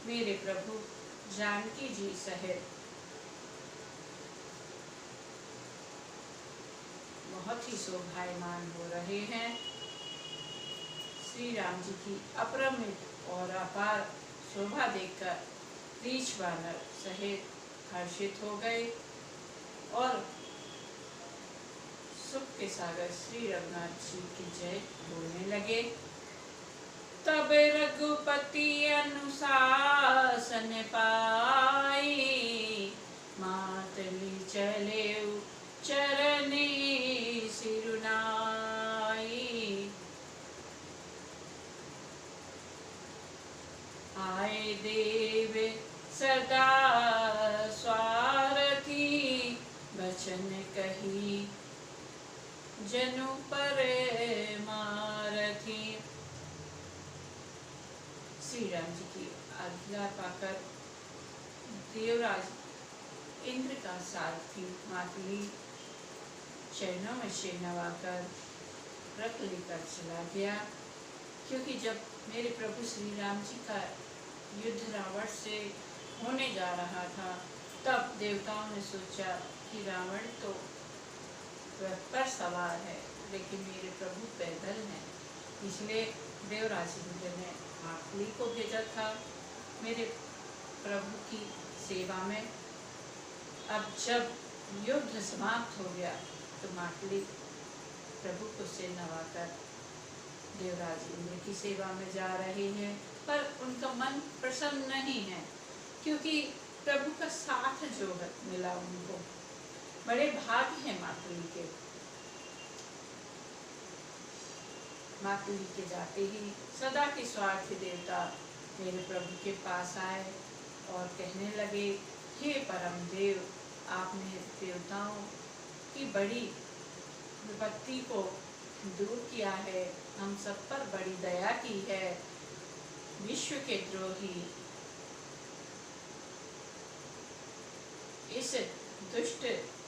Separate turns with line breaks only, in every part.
मेरे प्रभु जानकी जी सहित बहुत ही शोभायमान हो रहे हैं। श्री राम जी की अपरमित और अपार शोभा देखकर रीछ वानर सहित हर्षित हो गए और सुख के सागर श्री रघुनाथ जी की जय बोलने लगे। तब रघुपति अनुशासन पाई, मातली चले चरनी सिरुनाई। आए देव सदा स्वारथी, बचन कही जनु पर मारथी। श्री राम जी की आज्ञा पाकर देवराज इंद्र का सारथी मातली चरणों में सिर नवाकर रथ लेकर चला गया, क्योंकि जब मेरे प्रभु श्री राम जी का युद्ध रावण से होने जा रहा था, तब देवताओं ने सोचा कि रावण तो रथ पर सवार है लेकिन मेरे प्रभु पैदल हैं, इसलिए देवराज इंद्र ने मातली को भेजा था मेरे प्रभु की सेवा में। अब जब युद्ध समाप्त हो गया तो मातली प्रभु को सिर नवाकर देवराज इंद्र की सेवा में जा रहे हैं, पर उनका मन प्रसन्न नहीं है, क्योंकि प्रभु का साथ जो मिला उनको, बड़े भाग्य हैं मातली के। मातली के जाते ही सदा के स्वार्थी देवता मेरे प्रभु के पास आए और कहने लगे, हे परम देव, आपने देवताओं की बड़ी विपत्ति को दूर किया है, हम सब पर बड़ी दया की है। विश्व के द्रोही इस दुष्ट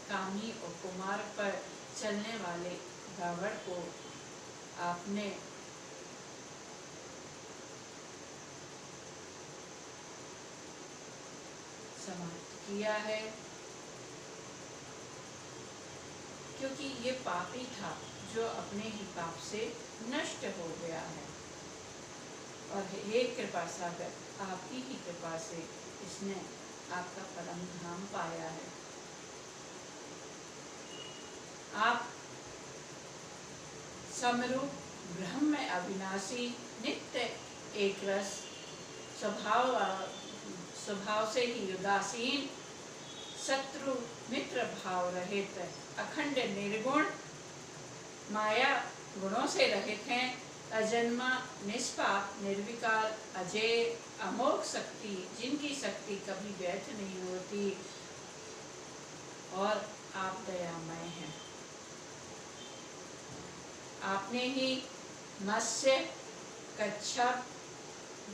कामी और कुमार पर चलने वाले रावण को आपने समाप्त किया है, क्योंकि ये पापी था जो अपने ही पाप से नष्ट हो गया है। और हे कृपा सागर, आपकी ही कृपा से इसने आपका परम धाम पाया है। आप समरूप ब्रह्म अविनाशी नित्य एक रस स्वभाव से ही उदासीन, शत्रु मित्र भाव रहित, अखंड निर्गुण, माया गुणों से रहित हैं, अजन्मा निष्पाप निर्विकार अजय अमोघ शक्ति, जिनकी शक्ति कभी व्यर्थ नहीं होती, और आप दयामय हैं। आपने ही मत्स्य, कच्छप,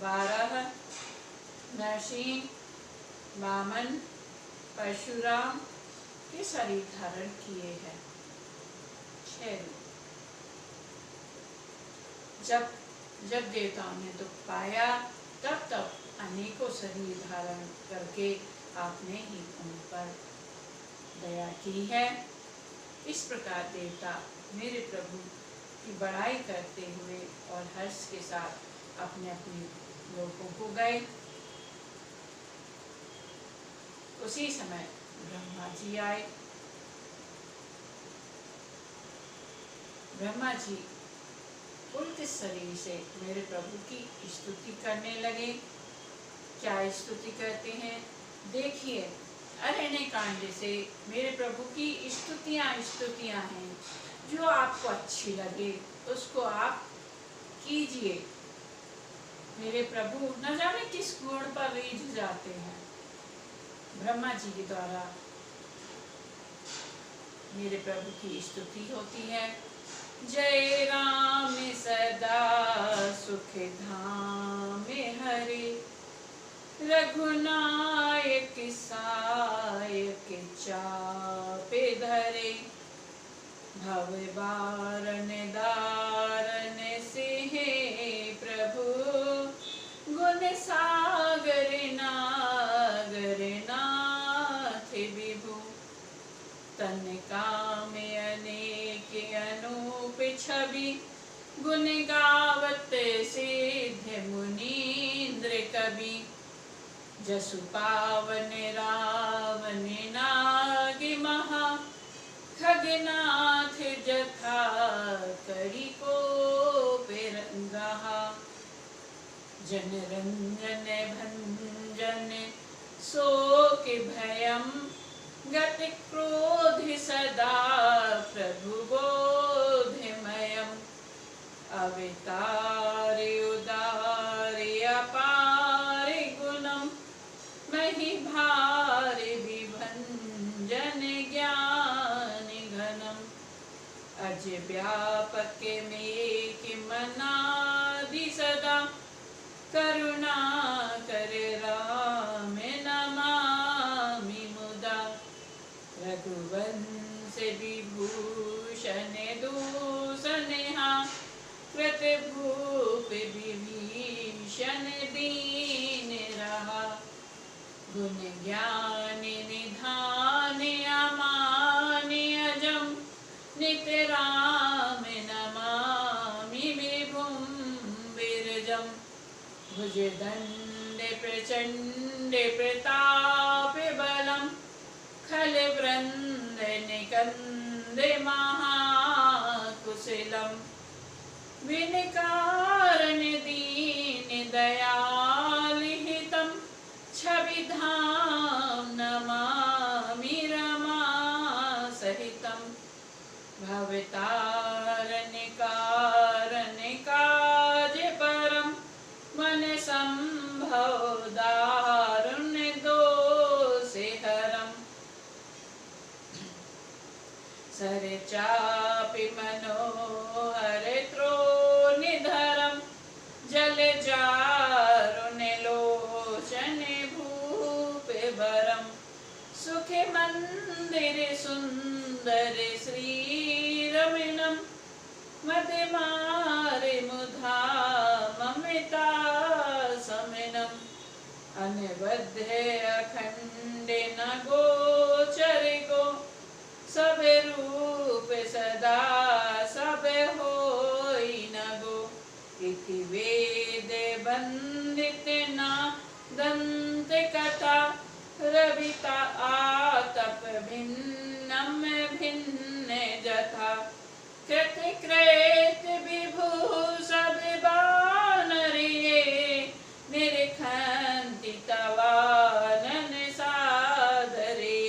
वाराह, नरसिंह, वामन, परशुराम के शरीर धारण किए हैं। 6 रूप। जब देवताओं ने दुख पाया तब अनेकों शरीर धारण करके आपने ही उन पर दया की है। इस प्रकार देवता मेरे प्रभु की बड़ाई करते हुए और हर्ष के साथ अपने अपने लोकों को गए। उसी समय ब्रह्मा जी आए। ब्रह्मा जी पुलकित शरीर से मेरे प्रभु की स्तुति करने लगे। क्या स्तुति करते हैं? देखिए, अरण्य कांड से मेरे प्रभु की स्तुतियाँ हैं। जो आपको अच्छी लगे उसको आप कीजिए। मेरे प्रभु न जाने किस गुण पर रीझ जाते हैं। ब्रह्मा जी के द्वारा मेरे प्रभु की स्तुति होती है। जय राम सदा सुख धाम हरे, रघुनायक सायक चापे धरे, भव बारन दारन सिंह प्रभु, गुण सागर गुण गावत सिद्ध मुनीन्द्र कवि, जसु पावन रावण नाग महा, खगनाथ जथा करी को पेरंगा। जनरंजन भंजन शोक भयम, गति क्रोध सदा प्रभु बोधमयम्। अवतार उदार अपार गुणम, मही भार विभंजन ज्ञान घनम। अज व्यापक में मनादि सदा, करुणा कर राम नमामि मुदा। रघुवंश विभूषण दूषणहा, कृत भूप विभीषण दीन रहा। गुण ज्ञान निधान अमान अजम, नित राम नमामि विभुम विरजम। भुजदंड प्रचंड प्रताप बलम, खल वृंद निकंद महाकुशलम। विन कारण दीन दयाल हितम, छवि धाम नमामि रमा सहितम। भवतारण कारण काज परम, मन संभव दारुण्य दोष हरम। सर चापि मनोहर त्रोनिधरम, जल जारुण लोचन भूप भरम। सुख मंदिर सुंदर श्री रमणम, मद मार मुधा ममता समनम। अनबद्ध अखंड न गोचर गो, सब रूप सदा सब होई न गो। इति वेद बंदित न दंत कथा, रविता आतप भिन्नम भिन्न जथा। कृत कृत विभु सब बानर ये, निरखंति तवानन सादरे।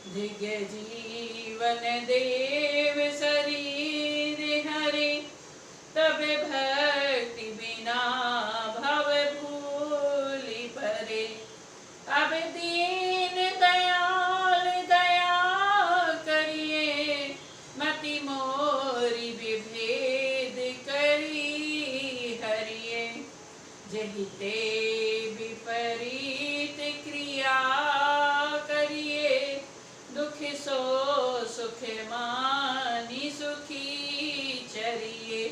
दिग जीवन देव शरीर हरे, तब भक्ति बिना भव भूलि परे। अब दीन दयाल दया करिए, मति मोरी विभेद करी हरिये। जहिते विपरीत क्रिया करिए, दुख सो सुख मानी सुखी चरिए।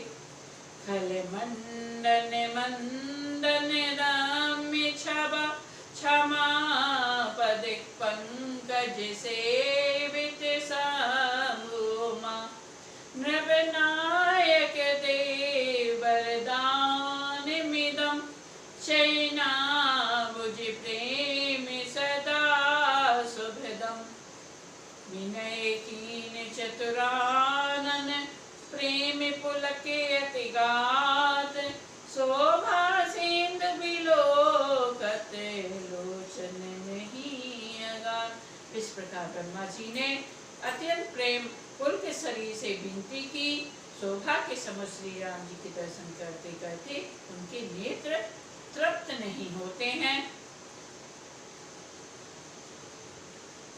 खल मंडन मंदन रम्य छबा, क्षमा पद पंकज सेवित समूमा। नृपनायक देव वरदान मिदम, शयना मुझ प्रेम सदा सुभदम। विनय कीन चतुरानन, प्रेम पुलक अति गात। शोभा सिंधु बिलोकत, लोचन नहीं अगाध। इस प्रकार ब्रह्मा जी ने अत्यंत प्रेम पुलक शरीर से विनती की। शोभा के समझ श्री राम जी के दर्शन करते करते उनके नेत्र तृप्त नहीं होते हैं।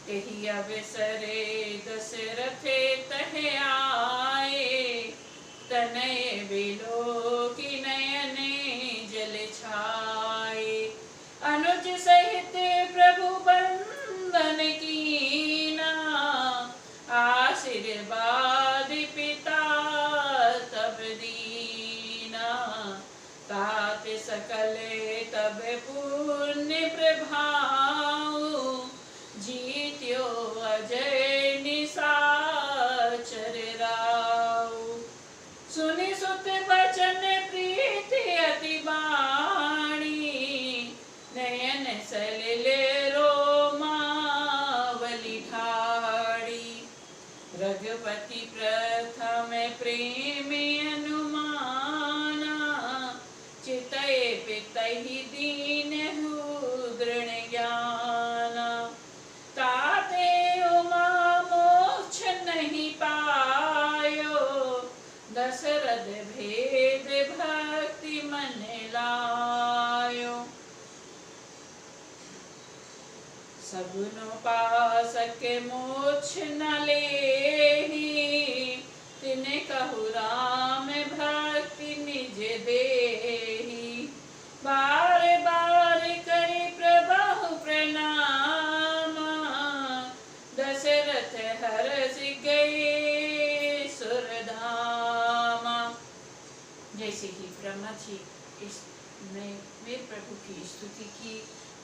तेहि अवसरे दशरथ तह आए, तनय बिलोकी नयन जल छाए। अनुज सहित प्रभु बंदन कीना, आशीर्वाद पिता तब दीना। तात सकल तब पुण्य प्रभाव, जीत्यो अजय निशाचर राव। सुनि सुत बचन प्रीति अति बाणी, नयन सलिले रोमावली ठाड़ी। रघुपति प्रथम प्रेमी अनुमाना, चितय पितहि दीनहु दृढ़ ज्ञाना। ताते उमा मोक्ष नहीं पायो, दशरथ भेद भक्ति मन लायो। सगुन उपासक मोक्ष न लेहि, तिन्हे कहु राम भक्ति निज देहि। बार बार करि प्रभु प्रणाम, दशरथ हरषि गए सुरधामा। जैसे ही ब्रह्मा जी इसने मेरे प्रभु की स्तुति की,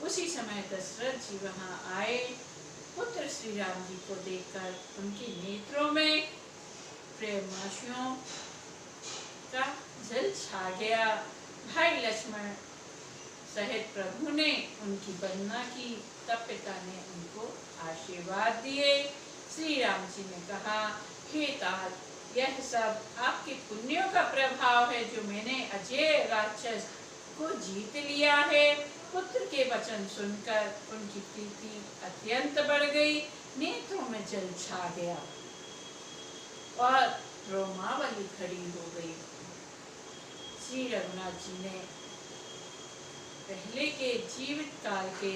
उसी समय दशरथ जी वहां आए। पुत्र श्री राम जी को देखकर उनके नेत्रों में प्रेमाशुओं का जल छा गया। भाई लक्ष्मण सहित प्रभु ने उनकी वंदना की, तब पिता ने उनको आशीर्वाद दिए। श्री राम जी ने कहा, हे तात, यह सब आपके पुण्यों का प्रभाव है जो मैंने अजय राक्षस को जीत लिया है। पुत्र के वचन सुनकर उनकी प्रीति अत्यंत बढ़ गई, नेत्रों में जल छा गया और रोमावली खड़ी हो गई। श्री रघुनाथ जी ने पहले के जीवित काल के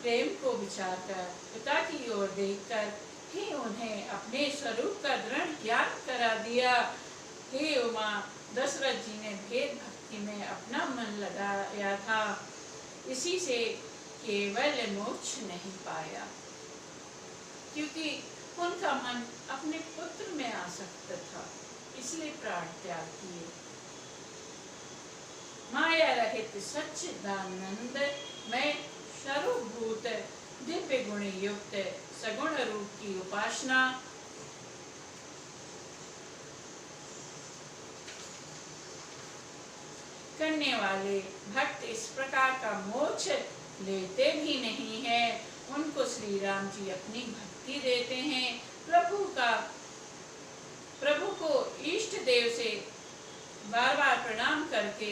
प्रेम को विचार कर पिता की ओर देखकर ही उन्हें अपने स्वरूप का दृढ़ ज्ञान करा दिया। हे उमा, दशरथ जी ने भेद भक्ति में अपना मन लगाया था, इसी से केवल मोक्ष नहीं पाया, क्योंकि उनका मन अपने पुत्र में आसक्त था, इसलिए प्राण त्याग किए। माया रहित सच्चिदानंद में सर्वभूत दिव्य गुण युक्त सगुण रूप की उपासना करने वाले भक्त इस प्रकार का मोक्ष लेते भी नहीं हैं। उनको श्री राम जी अपनी भक्ति देते हैं। प्रभु को इष्ट देव से बार बार प्रणाम करके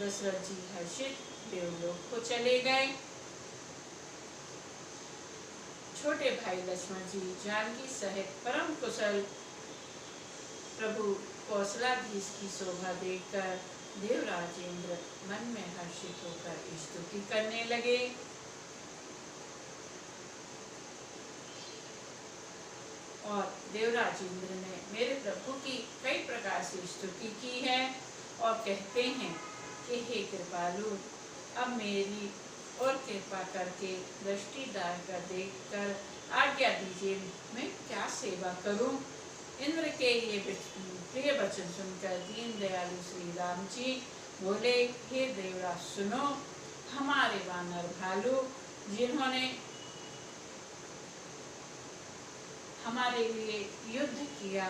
दशरथ जी हर्षित देवलोक को चले गए। छोटे भाई लक्ष्मण जी जानकी सहित परम कुशल प्रभु कौशलाधीश की शोभा देखकर देवराज इंद्र मन में हर्षित होकर स्तुति करने लगे। और देवराज इंद्र ने मेरे प्रभु की कई प्रकार से स्तुति की है और कहते हैं कि हे कृपालु, अब मेरी और कृपा करके दृष्टि डालकर देखकर आज्ञा दीजिए, मैं क्या सेवा करूं। इंद्र के ये प्रिय वचन सुनकर दीन दयालु श्री राम जी बोले, हे देवराज सुनो, हमारे वानर भालू जिन्होंने हमारे लिए युद्ध किया,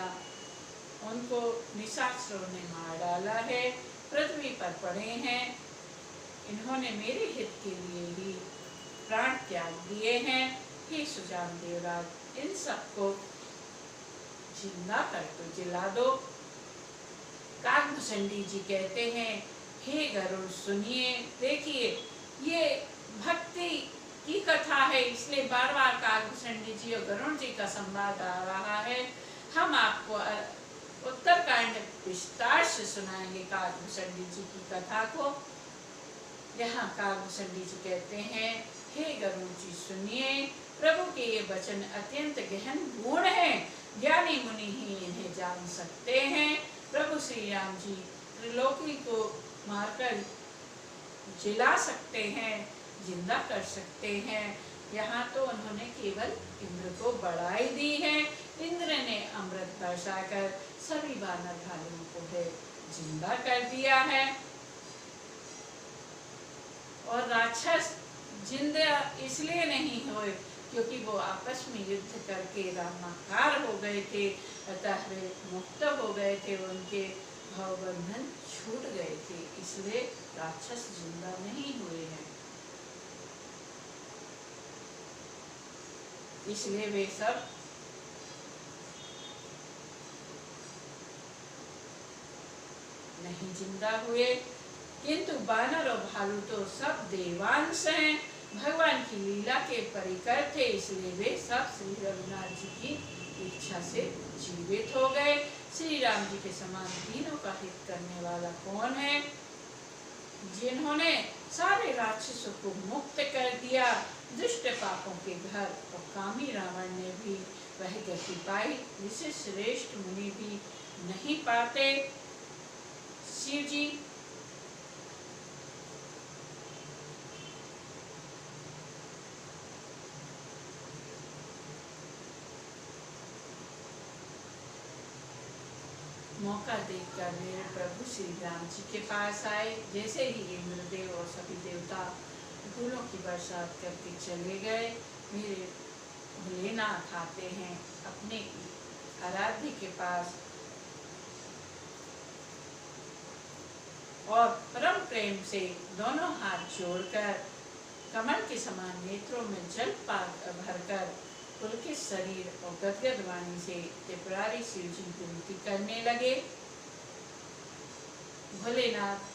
उनको निशाचरों ने मार डाला है, पृथ्वी पर पड़े हैं। इन्होंने मेरे हित के लिए ही प्राण त्याग दिए हैं। हे सुजान देवराज, इन सबको जिंदा कर तो जिला दो। काकभूषणी जी कहते हैं, हे गरुड़ सुनिए, देखिए ये भक्ति की कथा है, इसलिए बार बार काकभूषणी जी और गरुड़ जी का संवाद आ रहा है। हम आपको उत्तरकांड विस्तार से सुनाएंगे काकभूषणी जी की कथा को। यहाँ काकभूषणी जी कहते हैं, हे गरुड़ जी सुनिए, प्रभु के ये वचन अत्यंत गहन गुण हैं, ज्ञानी मुनि ही इन्हें जान सकते हैं। प्रभु श्री राम जी त्रिलोकी को मारकर जिला सकते हैं, जिंदा कर सकते हैं। यहाँ तो उन्होंने केवल इंद्र को बढ़ाई दी है। इंद्र ने अमृत बरसाकर सभी वानर भालुओं को है जिंदा कर दिया है। और राक्षस जिंदा इसलिए नहीं हुए क्योंकि वो आपस में युद्ध करके रामाकार हो गए थे, अतः वे मुक्त हो गए थे उनके भवबंधन छूट गए थे, इसलिए राक्षस जिंदा नहीं हुए हैं। इसलिए वे सब नहीं जिंदा हुए। किंतु बानर और भालू तो सब देवांश हैं, भगवान की लीला के परिकर थे, इसलिए वे सब श्री रघुनाथ जी की इच्छा से जीवित हो गए। श्री राम जी के समान तीनों का हित करने वाला कौन है? जिन्होंने सारे राक्षसों को मुक्त कर दिया, दुष्ट पापों के घर और कामी रावण ने भी वह गति पाई जिसे श्रेष्ठ मुनि भी नहीं पाते। शिव जी मौका देखकर मेरे प्रभु श्री राम जी के पास आए। जैसे ही इंद्रदेव और सभी देवता फूलों की बरसात करके चले गए, मेरे भोलेनाथ आते हैं अपने आराध्य के पास और परम प्रेम से दोनों हाथ जोड़कर कमल के समान नेत्रों में जल भरकर उनके शरीर और गदगद वाणी से त्रिपुरारी शिव जी की विनती करने लगे। भोलेनाथ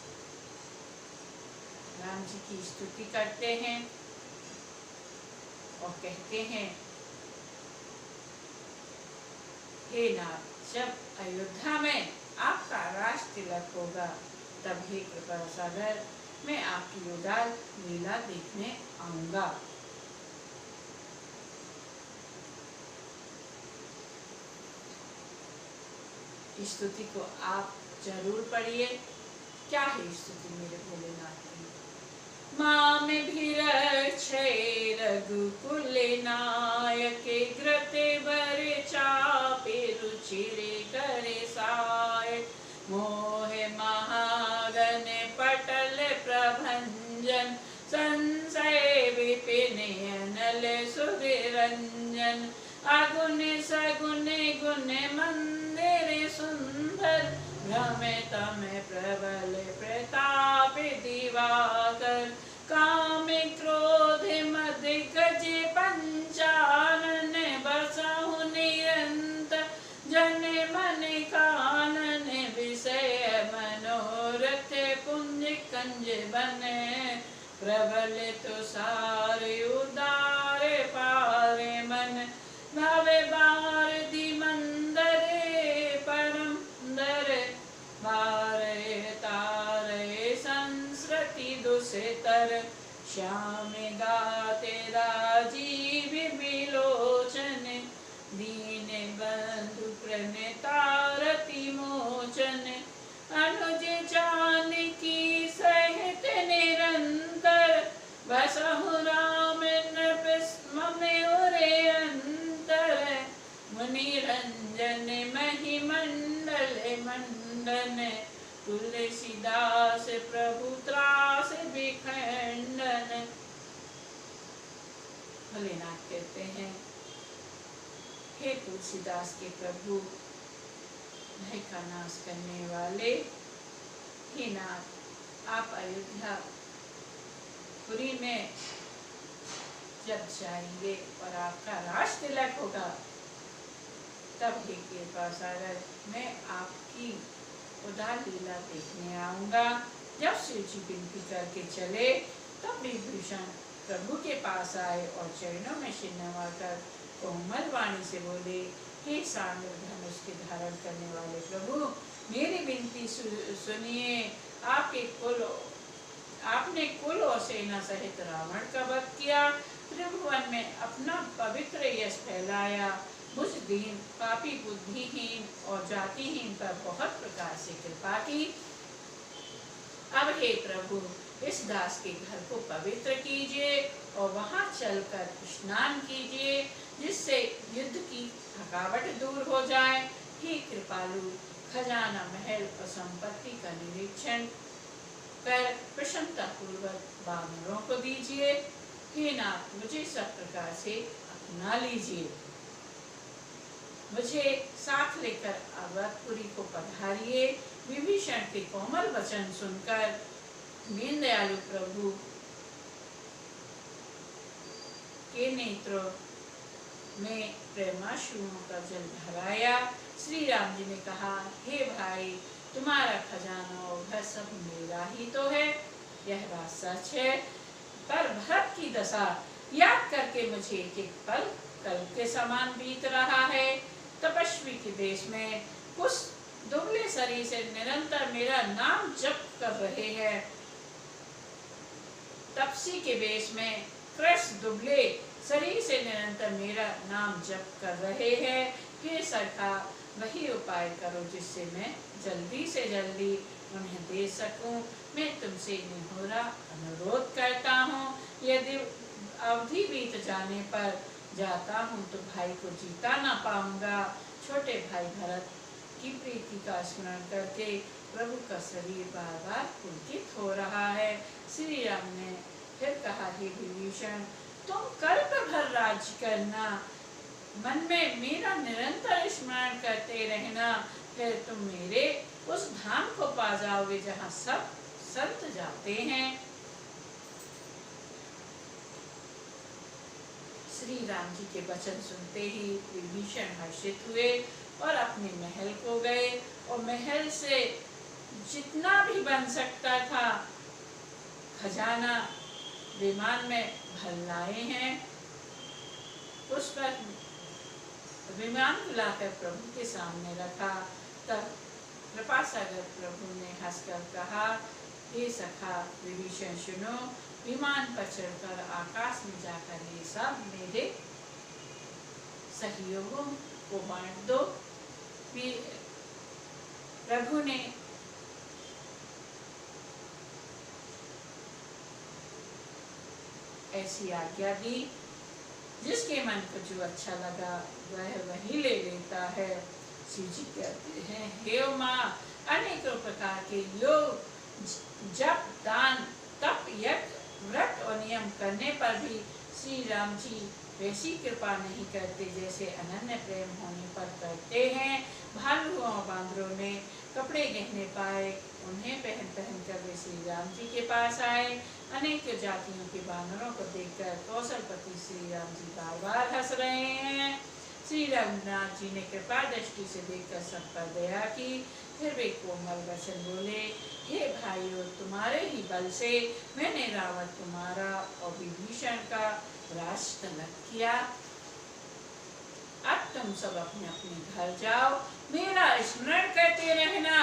राम जी की स्तुति करते हैं और कहते हैं, हे नाथ, जब अयोध्या में आपका राज तिलक होगा तब हे कृपा सागर मैं आपकी उदार लीला देखने आऊंगा। स्तुति को आप जरूर पढ़िए। क्या है स्तुति मेरे भोलेनाथ की? माम भीरक्षे रघुकुल नायके ग्रते बर चापे रुचिरे करे साय मोहे महागण पटल प्रभंजन संशय विपिन अनल सुरंजन अगुण सगुण गुण मंदिर सुंदर भ्रमित में प्रबल प्रताप दिवाकर काम क्रोध मद गज पंचानन बसहु निरंतर जन मन कानन विषय मनोरथ पुंज कंज बने प्रबल तुषार उदार पारे मन भावे भारती मंदरे परम दर बारे तारे संस्कृति दुसेतर श्याम गाते राजीव विलोचन दीन बंधु प्रणतारति मोचन अनुज जानकी सहित निरंतर बसहु राम में उरे मुनिरंजन महिमंडल मंडन तुलसीदास प्रभु त्रास विखंडन। भोलेनाथ कहते हैं, हे तुलसीदास के प्रभु, भय का नाश करने वाले, हे नाथ, आप अयोध्या पुरी में जब जाएंगे और आपका राज तिलक होगा तब हे कृपा सागर मैं आपकी उदार लीला देखने आऊंगा। जब शिव जी विनती करके चले तब विभीषण प्रभु के पास आए और चरणों में सिर नवाकर कोमल वाणी से बोले, हे सांड धनुष के धारण करने वाले प्रभु, मेरी विनती सुनिए। आपने कुल और सेना सहित रावण का वध किया, त्रिभुवन में अपना पवित्र यश फैलाया, मुझ दीन पापी बुद्धिहीन और जातिहीन पर बहुत प्रकार से कृपा की। अब हे प्रभु, इस दास के घर को पवित्र कीजिए और वहां चलकर स्नान कीजिए, जिससे युद्ध की थकावट दूर हो जाए। हे कृपालु, खजाना महल और संपत्ति का निरीक्षण कर प्रसन्नता पूर्वक वानरों को दीजिए। हे नाथ, मुझे सब प्रकार से अपना लीजिए, मुझे साथ लेकर अवधपुरी को पधारिए। विभीषण के कोमल वचन सुनकर दीनदयालु प्रभु के नेत्रों में प्रेमाश्रुओं का जल भराया। श्री राम जी ने कहा, हे भाई, तुम्हारा खजाना और घर सब मेरा ही तो है, यह बात सच है, पर भरत की दशा याद करके मुझे एक एक पल कल के समान बीत रहा है। तपस्वी के देश में कुछ दुबले शरीर से निरंतर मेरा नाम जप कर रहे हैं। तपसी के वेश में कृष्ण दुबले शरीर से निरंतर मेरा नाम जप कर रहे हैं। हे सखा, वही उपाय करो जिससे मैं जल्दी से जल्दी उन्हें दे सकूं। मैं तुमसे निहोरा अनुरोध करता हूँ, यदि अवधि बीत जाने पर जाता हूँ तो भाई को जीता ना पाऊंगा। छोटे भाई भरत की प्रीति का स्मरण करके प्रभु का शरीर बार बार पुलकित हो रहा है। श्री राम ने फिर कहा, हे विभीषण, तुम कल्प भर राज्य करना, मन में मेरा निरंतर स्मरण करते रहना, फिर तुम मेरे उस धाम को पा जाओगे जहाँ सब संत जाते हैं। श्री राम जी के वचन सुनते ही विभीषण हर्षित हुए और अपने महल को गए और महल से जितना भी बन सकता था खजाना विमान में भर लाए हैं। उस पर विमान बुलाकर प्रभु के सामने रखा। तब कृपा सागर प्रभु ने हंसकर कहा, हे सखा विभीषण, सुनो, विमान पर चढ़कर आकाश में जाकर ये सब मेरे सहयोगों को बांट दो। प्रभु ने ऐसी आज्ञा दी, जिसके मन को जो अच्छा लगा वह वही ले लेता है। शिव जी कहते हैं, हे उमा, अनेकों प्रकार के योग, जप, दान, तप, यज्ञ, व्रत और नियम करने पर भी श्री राम जी वैसी कृपा नहीं करते जैसे अनन्य प्रेम होने पर करते हैं। भालुओं और बांदरों ने कपड़े गहने पाए, उन्हें पहन पहन कर वे श्री राम जी के पास आए। अनेक जातियों के बानरों को देखकर कौशलपति श्री राम जी बार बार हंस रहे हैं। श्री रघुनाथ जी ने कृपा दृष्टि से देखकर सब पर दया की। फिर वे कोमल वचन बोले, हे भाइयों, तुम्हारे ही बल से मैंने रावण तुम्हारा और विभीषण का राज तलक किया। अब तुम सब अपने अपने घर जाओ, मेरा स्मरण करते रहना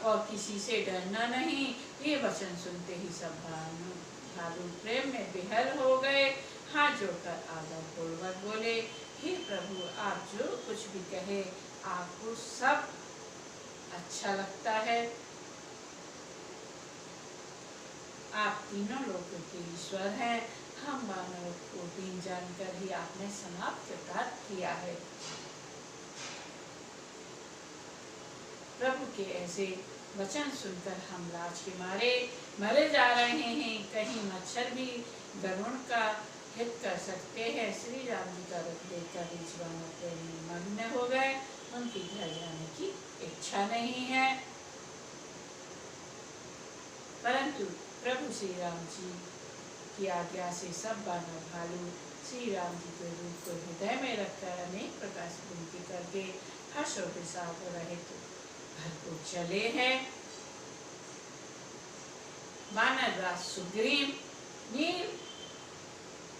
और किसी से डरना नहीं। ये वचन सुनते ही सब भालू प्रेम में बेहल हो गए। हाथ जोड़कर आदर पूर्वक बोले, हे प्रभु, आप जो कुछ भी कहे आपको सब अच्छा लगता है। आप तीनों लोगों के ईश्वर हैं। हम मानव को तीन जानकर ही आपने समाप्त किया है। प्रभु के ऐसे वचन सुनकर हम लाज के मारे मरे जा रहे हैं। कहीं मच्छर भी गरुड़ का हित कर सकते हैं। श्री राम जी का रथ देखकर रिजवान मग्न हो गए। उनकी घर जाने की इच्छा नहीं है, परंतु प्रभु श्री राम जी की आज्ञा से सब बानर भालू श्री राम जी के रूप को हृदय में रखकर अनेक प्रकार से विनती करके हर्ष और विषाद रहित घर को चले हैं। बानर राज सुग्रीव, नील,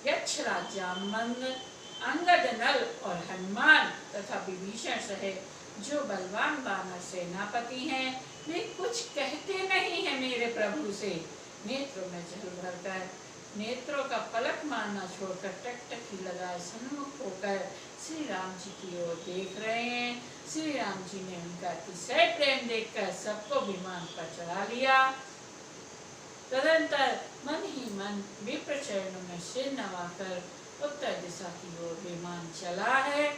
यक्षराज जामवंत, अंगद, नल और हनुमान तथा विभीषण सहित जो बलवान बानर सेनापति हैं, वे कुछ कहते नहीं है मेरे प्रभु से। नेत्रों में जल भरकर नेत्रों का पलक मारना छोड़कर टकटकी लगाए सन्मुख होकर श्री राम जी की ओर देख रहे हैं। श्री राम जी ने उनका अतिशय प्रेम देखकर सबको विमान पर चढ़ा लिया। तदंतर मन ही मन विप्र चरणों में सिर नवाकर उत्तर दिशा की ओर विमान चला है।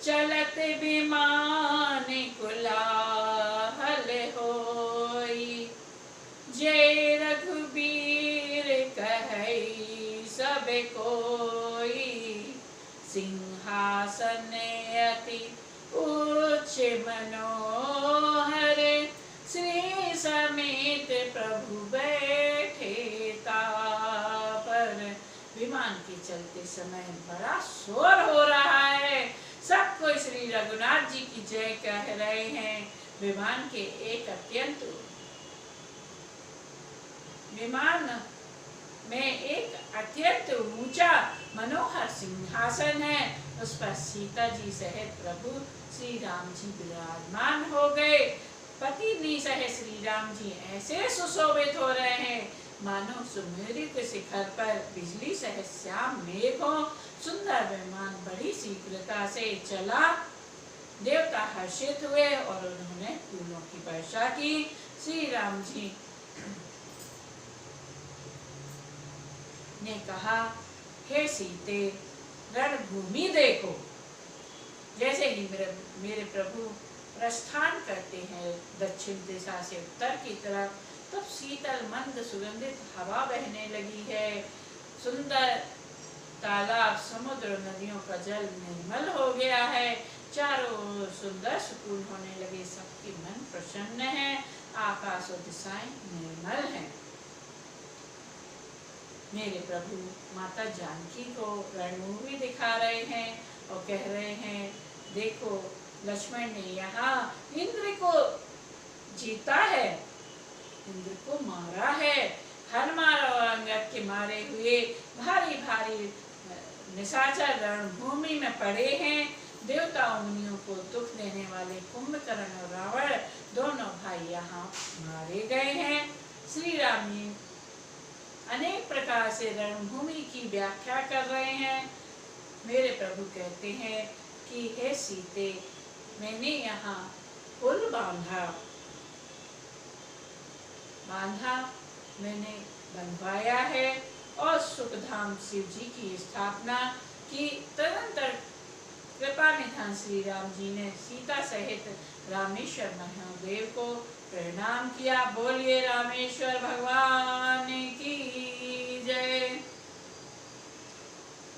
चलत विमान कुलाहल होई, जय रघुबीर कहई सब कोई, सिंहासन अति उच्च मनोहर, प्रभु बैठे पर। विमान के चलते समय बड़ा शोर हो रहा है, सब कोई श्री रघुनाथ जी की जय कह रहे हैं। विमान में एक अत्यंत ऊंचा मनोहर सिंहासन है, उस पर सीता जी सहित प्रभु श्री राम जी विराजमान हो गए। पत्नी सहित श्री राम जी ऐसे सुशोभित हो रहे हैं मानो सुमेरु के शिखर पर बिजली सहित श्याम मेघ हो। सुंदर विमान बड़ी शीघ्रता से चला। देवता हर्षित हुए और उन्होंने फूलों की वर्षा की। श्री राम जी ने कहा, हे सीते, रणभूमि देखो। जैसे ही मेरे प्रभु प्रस्थान करते हैं दक्षिण दिशा से उत्तर की तरफ, तब शीतल मंद सुगंधित हवा बहने लगी है। सुंदर तालाब, समुद्र, नदियों का जल निर्मल हो गया है। चारों ओर सुंदर सुकून होने लगे, सबके मन प्रसन्न है, आकाश और दिशाएं निर्मल हैं। मेरे प्रभु माता जानकी को रणभूमि दिखा रहे हैं और कह रहे हैं, देखो लक्ष्मण ने यहाँ इंद्र को जीता है, इंद्र को मारा है। हनुमान और अंगद के मारे हुए भारी भारी निशाचर रणभूमि में पड़े हैं। देवताओं मुनियों को दुख देने वाले कुंभकर्ण और रावण दोनों भाई यहाँ मारे गए हैं। श्री राम जी अनेक प्रकार से रणभूमि की व्याख्या कर रहे हैं। मेरे प्रभु कहते हैं कि हे सीते, मैंने यहाँ पुल बांधा, मैंने बनवाया है और सुखधाम शिव जी की स्थापना की। तदंतर कृपा निधान श्री राम जी ने सीता सहित रामेश्वर महादेव को प्रणाम किया। बोलिए रामेश्वर भगवान की जय।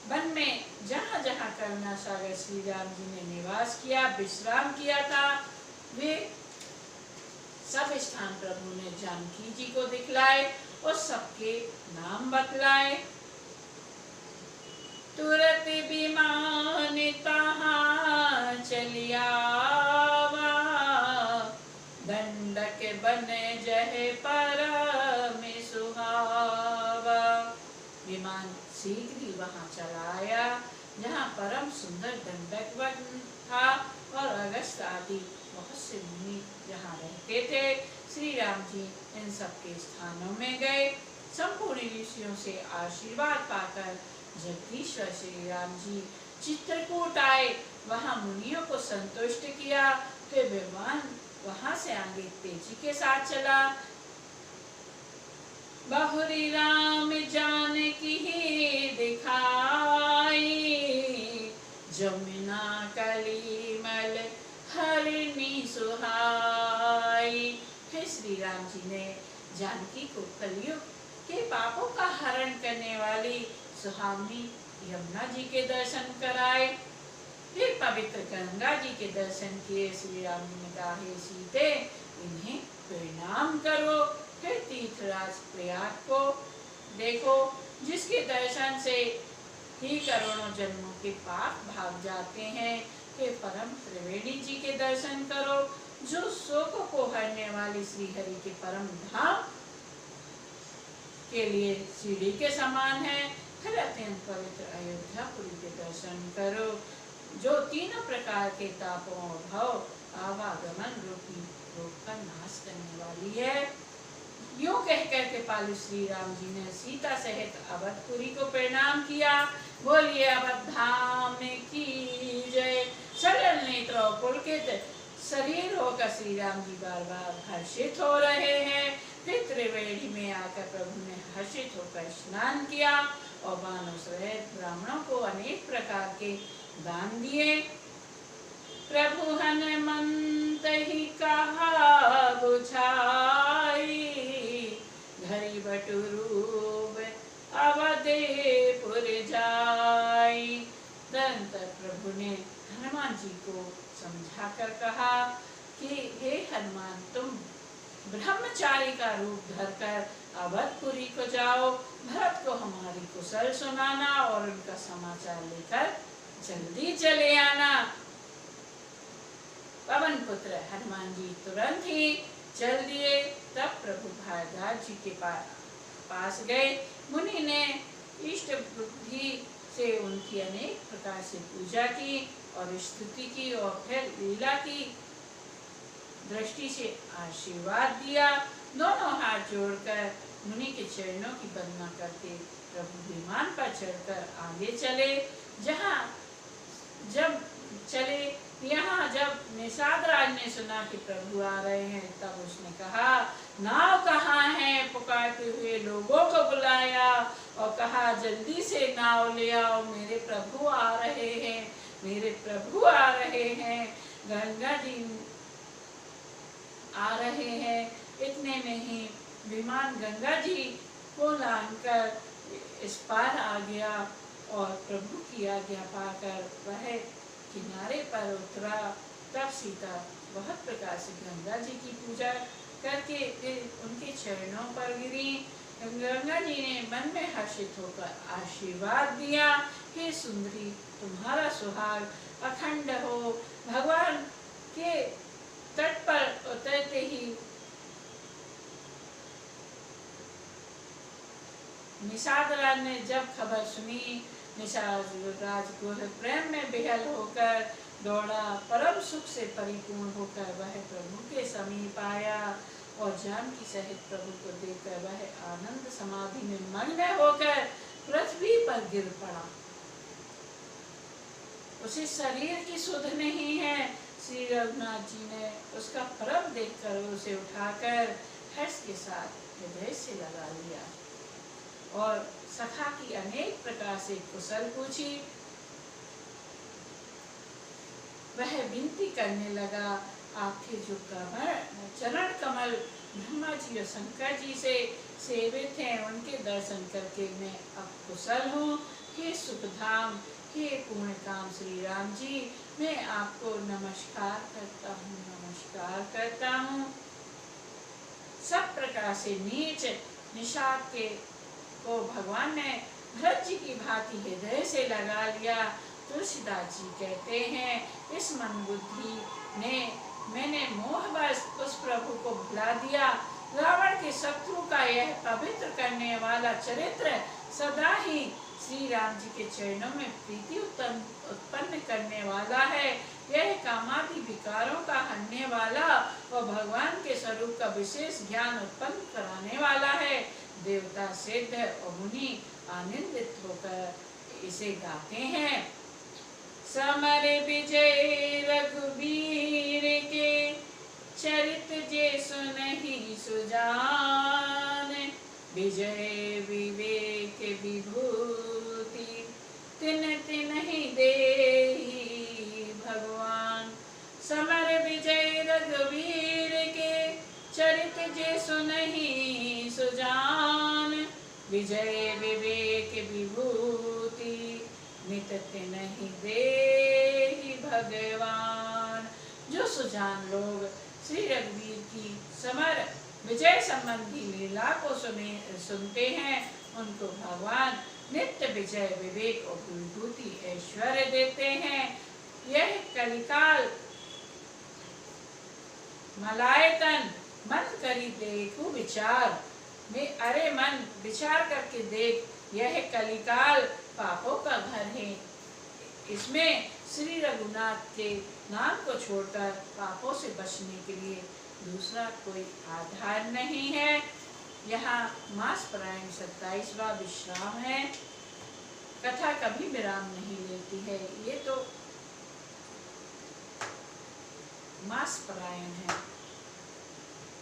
वन में जहाँ जहाँ करुणा सागर श्री राम जी ने निवास किया, विश्राम किया था, वे सब स्थान प्रभु ने जानकी जी को दिखलाए और सबके नाम बतलाए। तुरत विमान तहाँ चलिया, दंडक बन जहे परम सुहावा। विमान शीघ्र ही वहाँ चलाया जहाँ परम सुंदर दंडक वन था और अगस्त आदि बहुत से मुनि जहाँ रहते थे। श्री राम जी इन सबके स्थानों में गए। संपूर्ण ऋषियों से आशीर्वाद पाकर जगदीश्वर श्री राम जी चित्रकूट आए, वहाँ मुनियों को संतुष्ट किया। फिर विमान वहाँ से आगे तेजी के साथ चला। बहुरी राम जानकी दिखाई, जमुना कलिमल हरिणी सुहाई। फिर श्री राम जी ने जानकी को कलयुग के पापों का हरण करने वाली सुहावनी यमुना जी के दर्शन कराए। फिर पवित्र गंगा जी के दर्शन किए। श्री राम जी ने कहा, हे सीते, इन्हें प्रणाम करो। फिर तीर्थराज प्रयाग को देखो, जिसके दर्शन से ही करोड़ों जन्मों के पाप भाग जाते हैं। फिर परम त्रिवेणी जी के दर्शन करो, जो शोकों को हरने वाली श्री हरि के परम धाम के लिए सीढ़ी के समान है। फिर अत्यंत पवित्र अयोध्यापुरी के दर्शन करो, जो तीनों प्रकार के तापों और भव आवागमन रूपी रोग का नाश करने वाली है। यूं कहकर के पालू श्री राम जी ने सीता सहित अवधपुरी को प्रणाम किया। बोलिए अवध धाम की जय। सरल नेत्र और पुलकित शरीर होकर श्री राम जी बार बार हर्षित हो रहे हैं। फिर त्रिवेणी में आकर प्रभु ने हर्षित होकर स्नान किया और बानों सहित ब्राह्मणों को अनेक प्रकार के दान दिए। प्रभु हनुमंत ही कहा बुझाई, धरि बटुरूप अवधेपुर जाई। तदंतर प्रभु ने हनुमान जी को समझाकर कहा कि हे हनुमान, तुम ब्रह्मचारी का रूप धरकर अवधपुरी को जाओ, भरत को हमारी कुशल सुनाना और उनका समाचार लेकर जल्दी चले आना। पवन पुत्र हनुमान जी तुरंत ही चल दिए। तब प्रभु भारद्वाज जी के पास गए। मुनि ने इष्ट बुद्धि से उनकी अनेक प्रकार से पूजा की और स्तुति की और फिर लीला की दृष्टि से आशीर्वाद दिया। दोनों हाथ जोड़कर मुनि के चरणों की वंदना करके प्रभु विमान पर चढ़कर आगे चले। यहाँ जब निषाद राज ने सुना कि प्रभु आ रहे हैं, तब उसने कहा, नाव कहाँ है? पुकारते हुए लोगों को बुलाया और कहा, जल्दी से नाव ले आओ, मेरे प्रभु आ रहे हैं, मेरे प्रभु आ रहे हैं, गंगा जी आ रहे हैं। इतने में ही विमान गंगा जी को लांघकर इस पार आ गया और प्रभु की आज्ञा पाकर वह किनारे पर उतरा। तब सीता बहुत प्रकार से गंगा जी की पूजा करके उनके चरणों पर गिरी। गंगा जी ने मन में हर्षित होकर आशीर्वाद दिया, हे सुंदरी, तुम्हारा सुहाग अखंड हो। भगवान के तट पर उतरते ही निषाद राज ने जब खबर सुनी, निषाद राज को प्रेम में बेहल होकर दौड़ा। परम सुख से परिपूर्ण होकर वह प्रभु के समीप आया और जानकी सहित प्रभु को देखकर वह आनंद समाधि में मग्न होकर पृथ्वी पर गिर पड़ा। उसे शरीर की सुध नहीं है। श्री रघुनाथ जी ने उसका परम देखकर उसे उठाकर हर्ष के साथ हृदय से लगा लिया और सखा की अनेक प्रकार से कुशल पूछी। वह विनती करने लगा, आपके जो चरण कमल ब्रह्मा जी और शंकर जी से सेवित हैं, उनके दर्शन करके मैं अब कुशल हूँ। हे सुखधाम, हे पूर्ण काम श्री राम जी, मैं आपको नमस्कार करता हूँ, नमस्कार करता हूँ। सब प्रकार से नीच निषाद को भगवान ने भरत जी की भांति हृदय से लगा लिया। तुलसीदास जी कहते हैं, इस मन बुद्धि ने मैंने मोहवश उस प्रभु को भुला दिया। रावण के शत्रु का यह पवित्र करने वाला चरित्र सदा ही श्री राम जी के चरणों में प्रीति उत्पन्न करने वाला है। यह कामादि विकारों का हरने वाला और भगवान के स्वरूप का विशेष ज्ञान उत्पन्न कराने वाला है। देवता, सिद्ध और मुनि आनंदित होकर इसे गाते हैं। समर विजय रघुवीर के, चरित जे सुनहि सुजान। विजय विवेक विभूति, तिन तिनहि देहि भगवान। समर विजय रघुवीर के, चरित जे सुनहि सुजान। विजय विवेक विभूति, नित तिनहि देहि भगवान। जो सुजान लोग श्री रघुवीर की समर विजय संबंधी लीला को सुनते हैं, उनको भगवान नित्य विजय विवेक और विभूति ऐश्वर्य देते हैं। यह कलिकाल मलायतन, मन करी देखो विचार में, अरे मन विचार करके देख, यह कलिकाल पापों का घर है। इसमें श्री रघुनाथ के नाम को छोड़कर पापों से बचने के लिए दूसरा कोई आधार नहीं है। यहाँ मास परायण 27वां विश्राम है। कथा कभी विराम नहीं लेती है। ये तो मास परायण है।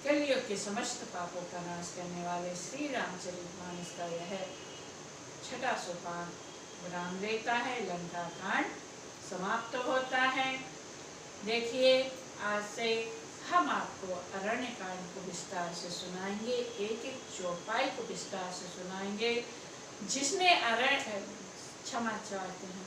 कलयुग के समस्त पापों का नाश करने वाले श्री रामचरितमानस का यह छठा सोपान विराम लेता है। लंका कांड समाप्त होता है। देखिए, आज से हम आपको अरण्य कांड को विस्तार से सुनाएंगे, एक एक चौपाई को विस्तार से सुनाएंगे। जिसने क्षमा चाहते हैं